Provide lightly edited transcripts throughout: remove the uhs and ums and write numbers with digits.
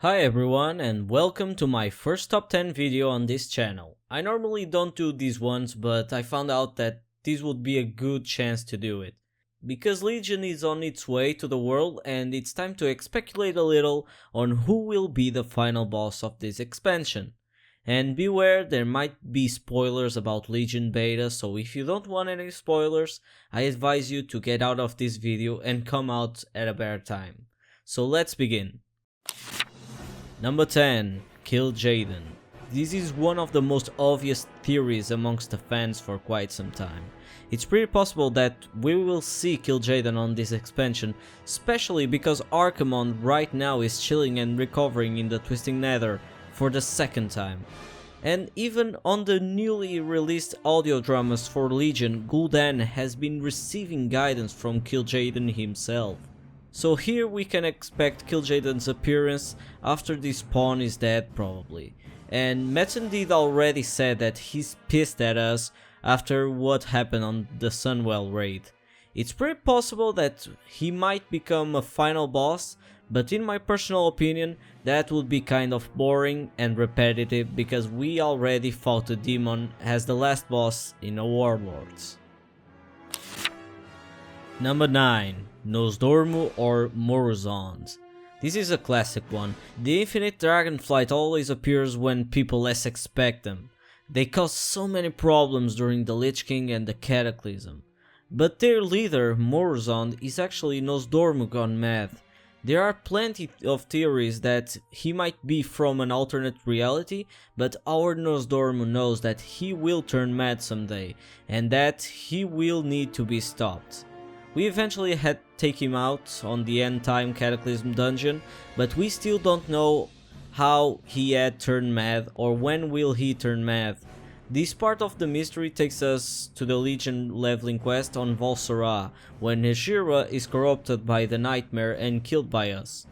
Hi everyone and welcome to my first top 10 video on this channel. I normally don't do these ones, but I found out that this would be a good chance to do it. Because Legion is on its way to the world and it's time to speculate a little on who will be the final boss of this expansion. And beware, there might be spoilers about Legion beta, so if you don't want any spoilers, I advise you to get out of this video and come out at a better time. So let's begin. Number 10. kil'jaeden. This is one of the most obvious theories amongst the fans for quite some time. It's pretty possible that we will see kil'jaeden on this expansion, especially because Archimonde right now is chilling and recovering in the Twisting Nether for the second time. And even on the newly released audio dramas for Legion, Gul'dan has been receiving guidance from kil'jaeden himself. So here we can expect kil'jaeden's appearance after this pawn is dead probably. And Metzen did already said that he's pissed at us after what happened on the Sunwell raid. It's pretty possible that he might become a final boss, but in my personal opinion that would be kind of boring and repetitive because we already fought a demon as the last boss in a Warlords. Number 9. Nosdormu or Morozond. This is a classic one. The infinite dragonflight always appears when people less expect them. They cause so many problems during the Lich King and the Cataclysm. But their leader, Morozond, is actually Nosdormu gone mad. There are plenty of theories that he might be from an alternate reality, but our Nosdormu knows that he will turn mad someday, and that he will need to be stopped. We eventually had to take him out on the end time Cataclysm dungeon, but we still don't know how he had turned mad or when will he turn mad. This part of the mystery takes us to the Legion leveling quest on Sora, when Hejira is corrupted by the nightmare and killed by us.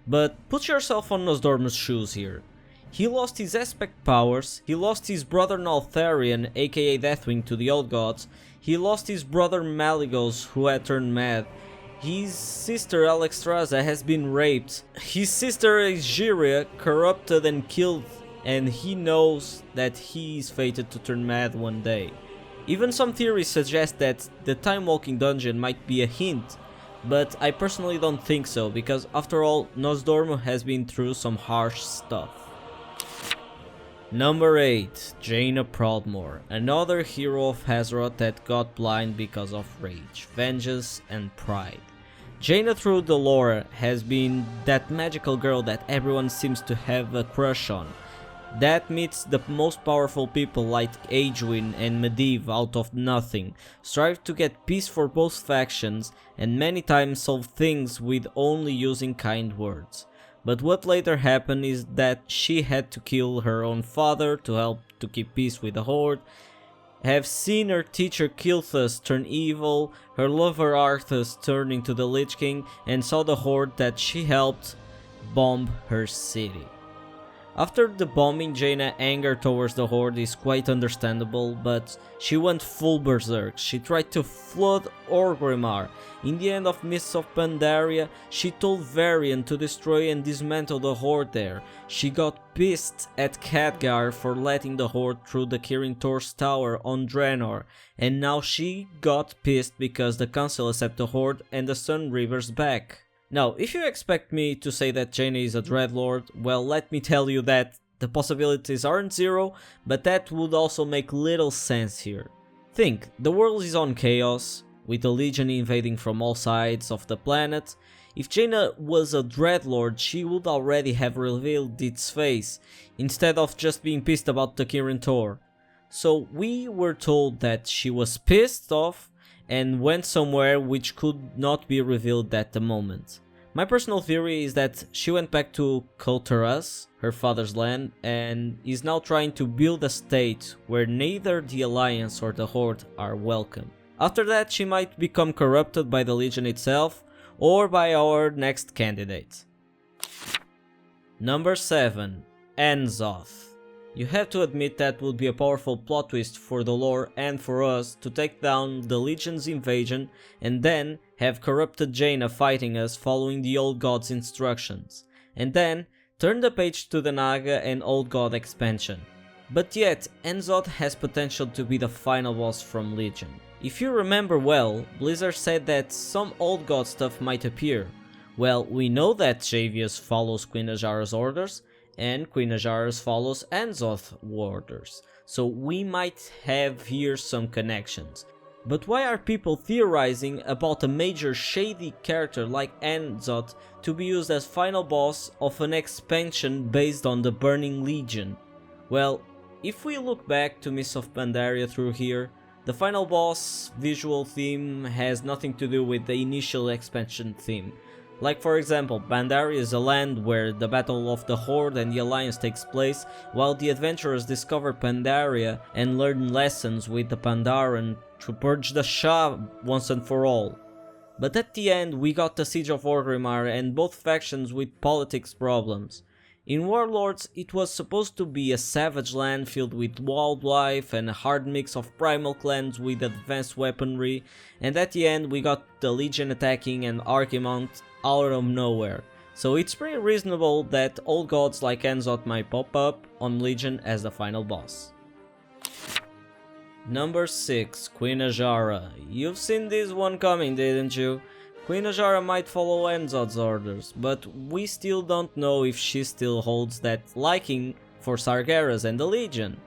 But put yourself on Nosdormu's shoes here. He lost his aspect powers, he lost his brother Naltharion aka Deathwing to the Old Gods, he lost his brother Malygos who had turned mad, his sister Alexstrasza has been raped, his sister Hejira corrupted and killed, and he knows that he is fated to turn mad one day. Even some theories suggest that the Time Walking dungeon might be a hint, but I personally don't think so because after all Nosdormu has been through some harsh stuff. Number 8. Jaina Proudmoore, another hero of Azeroth that got blind because of rage, vengeance and pride. Jaina through the lore has been that magical girl that everyone seems to have a crush on, that meets the most powerful people like Aegwynn and Medivh out of nothing, strive to get peace for both factions and many times solve things with only using kind words. But what later happened is that she had to kill her own father to help to keep peace with the Horde, have seen her teacher Kil'thas turn evil, her lover Arthas turn into the Lich King, and saw the Horde that she helped bomb her city. After the bombing, Jaina's anger towards the Horde is quite understandable, but she went full berserk. She tried to flood Orgrimmar. In the end of Mists of Pandaria, she told Varian to destroy and dismantle the Horde there. She got pissed at Khadgar for letting the Horde through the Kirin Tor's tower on Draenor, and now she got pissed because the Council accepted the Horde and the Sun Reaver's back. Now, if you expect me to say that Jaina is a Dreadlord, well, let me tell you that the possibilities aren't zero, but that would also make little sense here. Think, the world is on chaos, with the Legion invading from all sides of the planet. If Jaina was a Dreadlord, she would already have revealed its face, instead of just being pissed about the Kirin Tor. So we were told that she was pissed off and went somewhere which could not be revealed at the moment. My personal theory is that she went back to Kulturas, her father's land, and is now trying to build a state where neither the Alliance or the Horde are welcome. After that she might become corrupted by the Legion itself or by our next candidate. Number 7. N'Zoth. You have to admit that would be a powerful plot twist for the lore and for us to take down the Legion's invasion and then have corrupted Jaina fighting us following the old god's instructions. And then Turn the page to the Naga and Old God expansion. But yet, N'Zoth has potential to be the final boss from Legion. If you remember well, Blizzard said that some Old God stuff might appear. Well, we know that Xavius follows Queen Azshara's orders, and Queen Azshara follows N'Zoth's orders, so we might have here some connections. But why are people theorizing about a major shady character like N'Zoth to be used as final boss of an expansion based on the Burning Legion? Well, if we look back to Mists of Pandaria through here, the final boss visual theme has nothing to do with the initial expansion theme. Like for example, Pandaria is a land where the Battle of the Horde and the Alliance takes place, while the adventurers discover Pandaria and learn lessons with the Pandaren to purge the Shah once and for all. But at the end we got the Siege of Orgrimmar and both factions with politics problems. In Warlords it was supposed to be a savage land filled with wildlife and a hard mix of primal clans with advanced weaponry, and at the end we got the Legion attacking and Archimonte out of nowhere. So it's pretty reasonable that old gods like N'Zoth might pop up on Legion as the final boss. Number 6. Queen Azshara. You've seen this one coming, didn't you? Queen Azshara might follow N'Zoth's orders, but we still don't know if she still holds that liking for Sargeras and the Legion.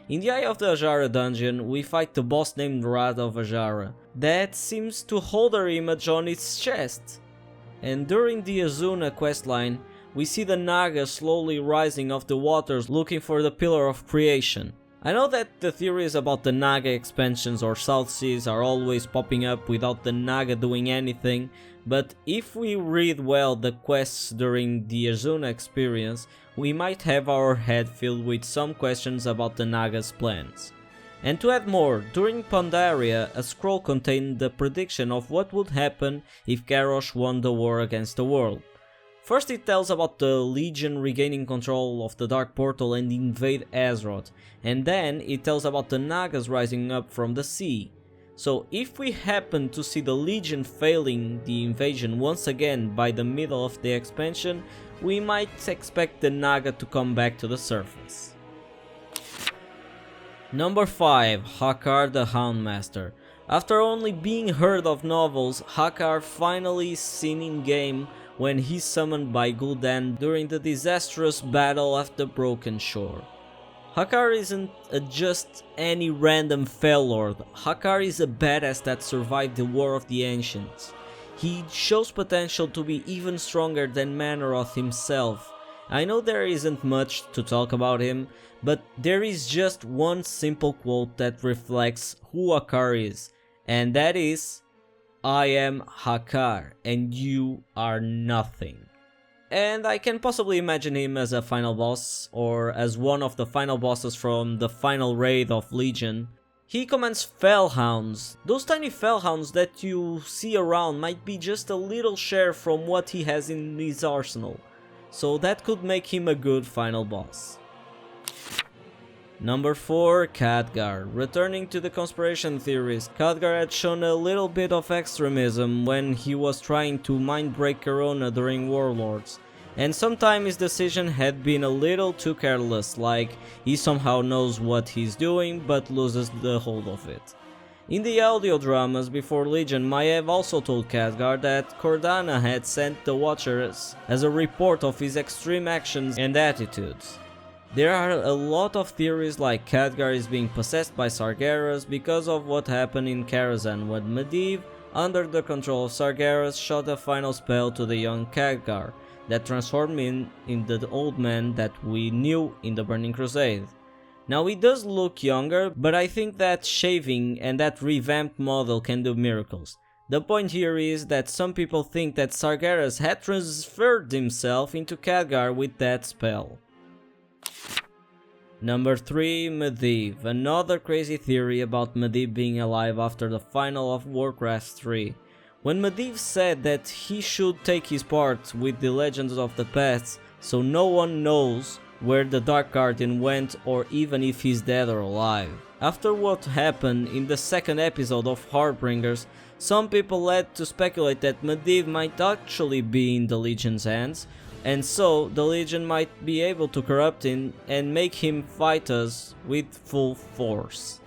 In the Eye of the Azshara dungeon, we fight the boss named Wrath of Azshara, that seems to hold her image on its chest. And during the Azuna questline, we see the Naga slowly rising off the waters looking for the Pillar of Creation. I know that the theories about the Naga expansions or South Seas are always popping up without the Naga doing anything, but if we read well the quests during the Azuna experience, we might have our head filled with some questions about the Naga's plans. And to add more, during Pandaria, a scroll contained the prediction of what would happen if Garrosh won the war against the world. First it tells about the Legion regaining control of the Dark Portal and invade Azeroth, and then it tells about the Nagas rising up from the sea. So if we happen to see the Legion failing the invasion once again by the middle of the expansion, we might expect the Naga to come back to the surface. Number 5. Hakkar the Houndmaster. After only being heard of novels, Hakkar finally seen in game when he's summoned by Gul'dan during the disastrous battle at the Broken Shore. Hakkar isn't just any random Fellord. Hakkar is a badass that survived the War of the Ancients. He shows potential to be even stronger than Manoroth himself. I know there isn't much to talk about him, but there is just one simple quote that reflects who Hakkar is, and that is, "I am Hakkar, and you are nothing." And I can possibly imagine him as a final boss, or as one of the final bosses from the final raid of Legion. He commands Fellhounds. Those tiny Fellhounds that you see around might be just a little share from what he has in his arsenal, so that could make him a good final boss. Number 4. Khadgar. Returning to the conspiration theories, Khadgar had shown a little bit of extremism when he was trying to mind break Corona during Warlords, and sometimes his decision had been a little too careless, like he somehow knows what he's doing but loses the hold of it. In the audio dramas before Legion, Maiev also told Khadgar that Cordana had sent the Watchers as a report of his extreme actions and attitudes. There are a lot of theories like Khadgar is being possessed by Sargeras because of what happened in Karazhan when Medivh, under the control of Sargeras, shot a final spell to the young Khadgar that transformed him in the old man that we knew in the Burning Crusade. Now he does look younger, but I think that shaving and that revamped model can do miracles. The point here is that some people think that Sargeras had transferred himself into Khadgar with that spell. Number 3. Medivh. Another crazy theory about Medivh being alive after the final of Warcraft 3. When Medivh said that he should take his part with the Legends of the Past, so no one knows where the Dark Guardian went or even if he's dead or alive. After what happened in the second episode of Heartbringers, some people led to speculate that Medivh might actually be in the Legion's hands, and so the Legion might be able to corrupt him and make him fight us with full force.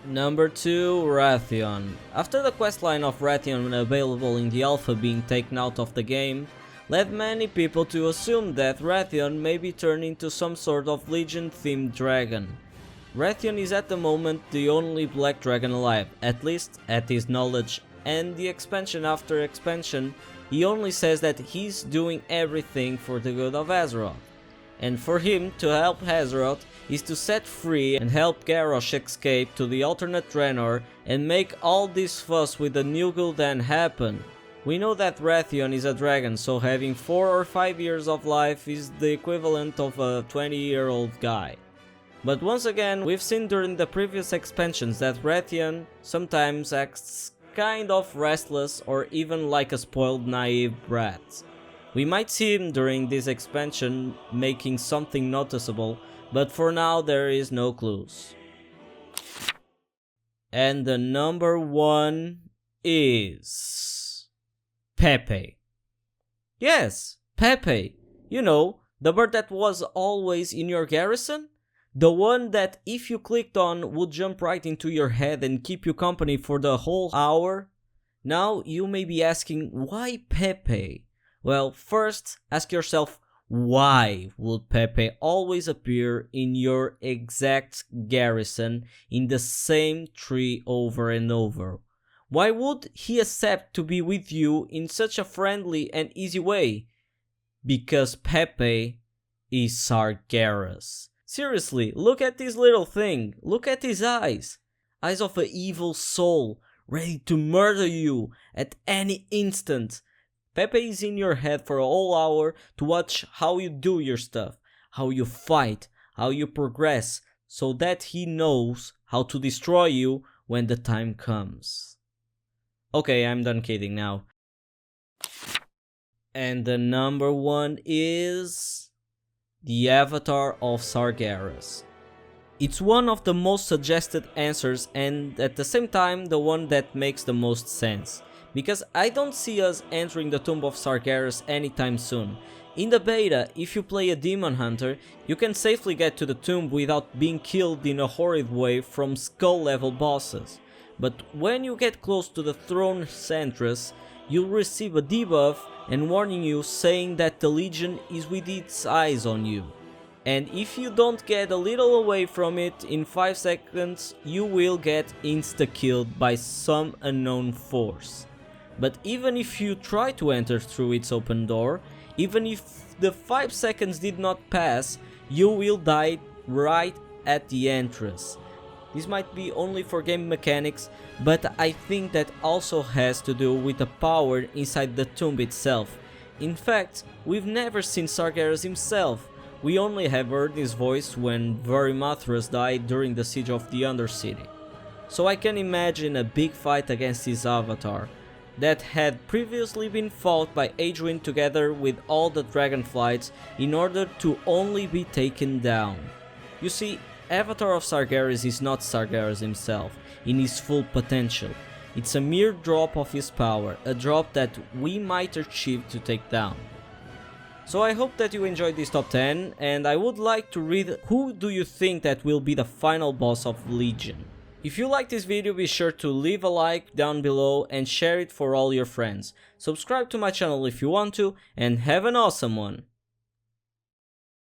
Number 2, Wrathion. After the questline of Wrathion available in the alpha being taken out of the game, led many people to assume that Wrathion may be turned into some sort of Legion-themed dragon. Wrathion is at the moment the only black dragon alive, at least at his knowledge, and the expansion after expansion, he only says that he's doing everything for the good of Azeroth. And for him to help Azeroth is to set free and help Garrosh escape to the alternate Draenor and make all this fuss with the new kil'jaeden happen. We know that Wrathion is a dragon, so having 4 or 5 years of life is the equivalent of a 20-year-old guy. But once again, we've seen during the previous expansions that Wrathion sometimes acts kind of restless or even like a spoiled naive brat. We might see him during this expansion making something noticeable, but for now there is no clues. And the number 1 is Pepe. Yes, Pepe. You know, the bird that was always in your garrison? The one that if you clicked on would jump right into your head and keep you company for the whole hour? Now you may be asking, why Pepe? Well, first ask yourself, why would Pepe always appear in your exact garrison in the same tree over and over? Why would he accept to be with you in such a friendly and easy way? Because Pepe is Sargeras. Seriously, look at this little thing, look at his eyes. Eyes of an evil soul, ready to murder you at any instant. Pepe is in your head for a whole hour to watch how you do your stuff, how you fight, how you progress, so that he knows how to destroy you when the time comes. Okay, I'm done kidding now. And the number 1 is the Avatar of Sargeras. It's one of the most suggested answers and at the same time the one that makes the most sense. Because I don't see us entering the Tomb of Sargeras anytime soon. In the beta, if you play a demon hunter, you can safely get to the tomb without being killed in a horrid way from skull level bosses. But when you get close to the throne centrus, you'll receive a debuff and warning you saying that the Legion is with its eyes on you. And if you don't get a little away from it in 5 seconds, you will get insta-killed by some unknown force. But even if you try to enter through its open door, even if the 5 seconds did not pass, you will die right at the entrance. This might be only for game mechanics, but I think that also has to do with the power inside the tomb itself. In fact, we've never seen Sargeras himself. We only have heard his voice when Varimathras died during the siege of the Undercity. So I can imagine a big fight against his avatar that had previously been fought by Adrian together with all the dragonflights in order to only be taken down. You see, Avatar of Sargeras is not Sargeras himself in his full potential. It's a mere drop of his power, a drop that we might achieve to take down. So I hope that you enjoyed this top 10 and I would like to read who do you think that will be the final boss of Legion. If you like this video, be sure to leave a like down below and share it for all your friends. Subscribe to my channel if you want to, and have an awesome one!